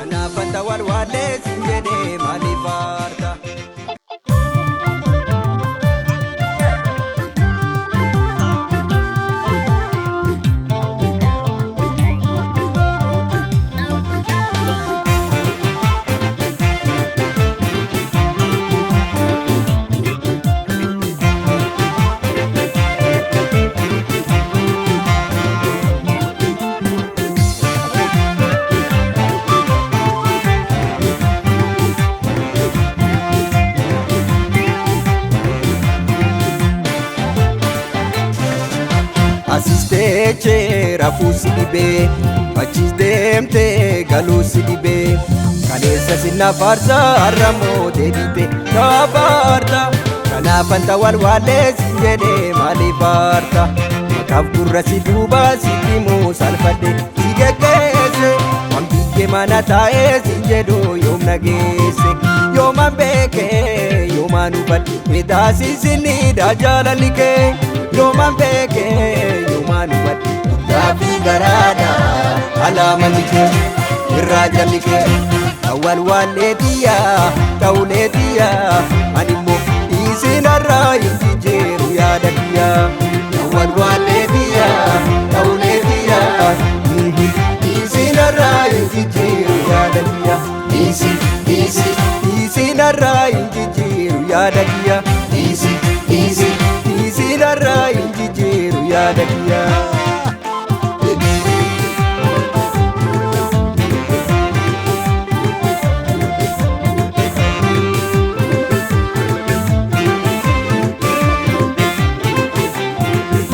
Kanaafan tawalwaalee siin jedhee maaliif aarta? Asisteechee rafuu si dhibee achis deemtee galuu si dhibee kaleessa sinna faarsa har'ammoo deebite taabaarta. Kanaafan tawalwaalee siin jedhee maaliif aarta? Makaaf gurra si duuba si dhimuu salphadhe si geggeesse waan biyyee mana taa'ee siin jedhu yoom nageesse yooman beekee yooman hubadhe miidhaasisinni jaalalli kee yooman beekee yooman hubadhe gaaffii garaadha alaamanni kee irraa jalli kee tawalwaalee tiyyaa ta'ulee tiyyaa animmoo isinarraa hin jijjiiru yaada kiyyaa tawalwaalee tiyyaa ta'ulee tiyyaa isinarraa hin jijjiiru yaada kiyyaa isinarraa hin jijjiiru yaada kiyyaa isinarraa hin jijjiiru yaada kiyyaa.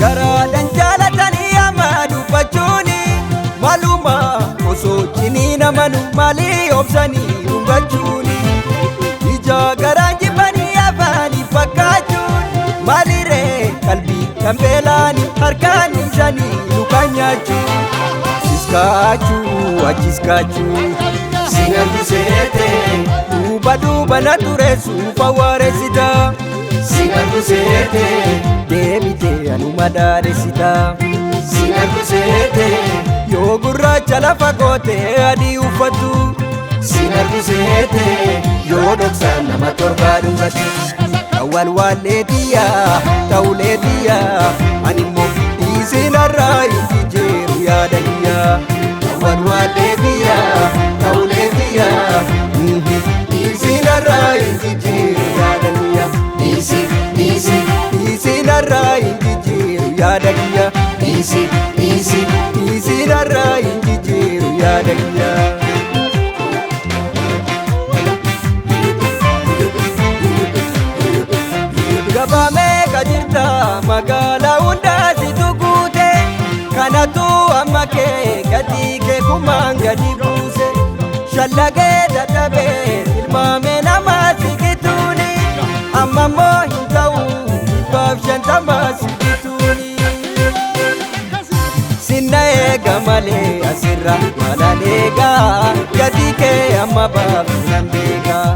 Garaadhaan jaalatanii amma dubbachuuni maaluma osoo cinii namanu maalii obsanii hubachuuni ija garaan jibbanii afaanii fakkaachuun maaliree qalbii kan beelaanii harkaan isanii lukaan nyaachuun siskaachuu achiskaachuu sinantu seetee duuba na ture suufa waareessita sinantu seetee deebitee anuma daaressita sinantu seetee yoo gurraacha lafa gootee adii uffattu sinantu seetee yoo dhoksaan nama torbaa dhungatu tawalwaalee tiyyaa ta'ulee tiyyaa animmoo isinarraa hin jijjiiru yaada kiyyaa tawalwaalee tiyyaa ta'ulee tiyyaa isinarraa hin jijjiiru yaada kiyyaa isinarraa hin jijjiiru yaada kiyyaa isinarraa hin jijjiiru yaada kiyyaa. Gabamee gajirta magaalaa hundaa situ guute kanatu amma kee gatii kee kumaan gadi buuse shallagee dadhabee tilmaamee nama siqituuni ammammoo hin ta'u dhibbaaf shantama siqituuni sinna eega malee asirra maalaan eegaa gatii kee amma baaftu nan beekaa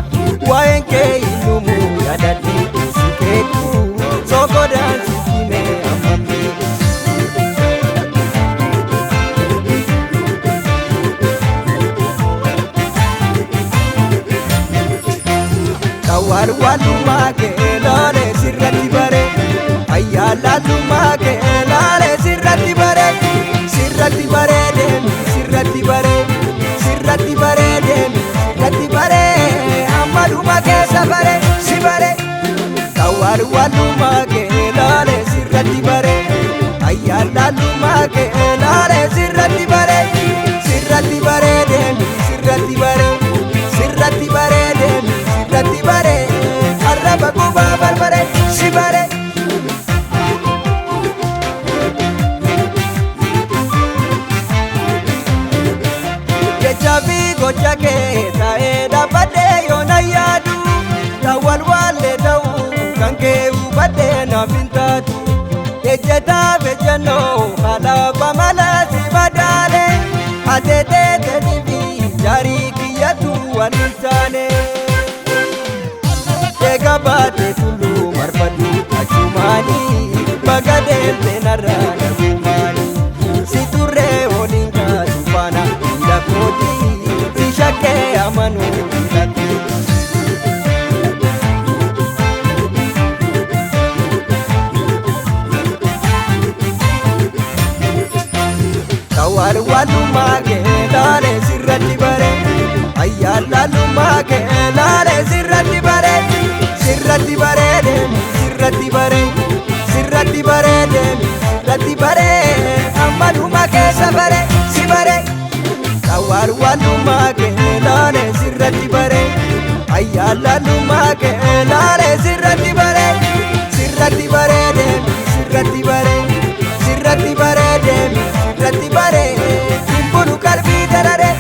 waa'een kee innumu yaadadhee sokodaan sikkime ammammi tawalwaalummaa kee laalee sirratti bare ayyaallaalummaa kee laalee sirratti bare sirratti baree deemi sirratti bare sirratti baree deemi sirratti bare ammaluma keessa bare si bare tawalwaalummaa kee laalee sirratti bare ayyaallaalummaa kee laalee sirratti bare sirratti baree deemi sirratti bare sirratti baree deemi sirratti bare arraba gubaa barbare si bare. Jechaafi gocha kee taa'ee dhaabbadhee yoona yaadu tawalwaalee ta'uu kan kee hubadhee naaf hin taatu ejjetaaf ejjennoo alaabaa malaa si madaale ateetee tedhiifi jaarii kiyyatu waan hin taane eega baatee tulluu marfadhu achumaanii baga deemtee narraa darbumaanii si turree waliin kaatu faana miila kootii si shakkee manuu hidhatti. Walwalummaa kee laalee sirratti bare ayyaallaalummaa kee laalee sirratti bare sirratti bareede sirratti bare sirratti bareede sirratti bare ammaluma keessa bare si bare walwalummaa kee laalee sirratti bare ayyaallaalummaa kee laalee sirratti bare sirratti bareede sirratti bare sirratti bareede sirratti bare bulu qalbii darare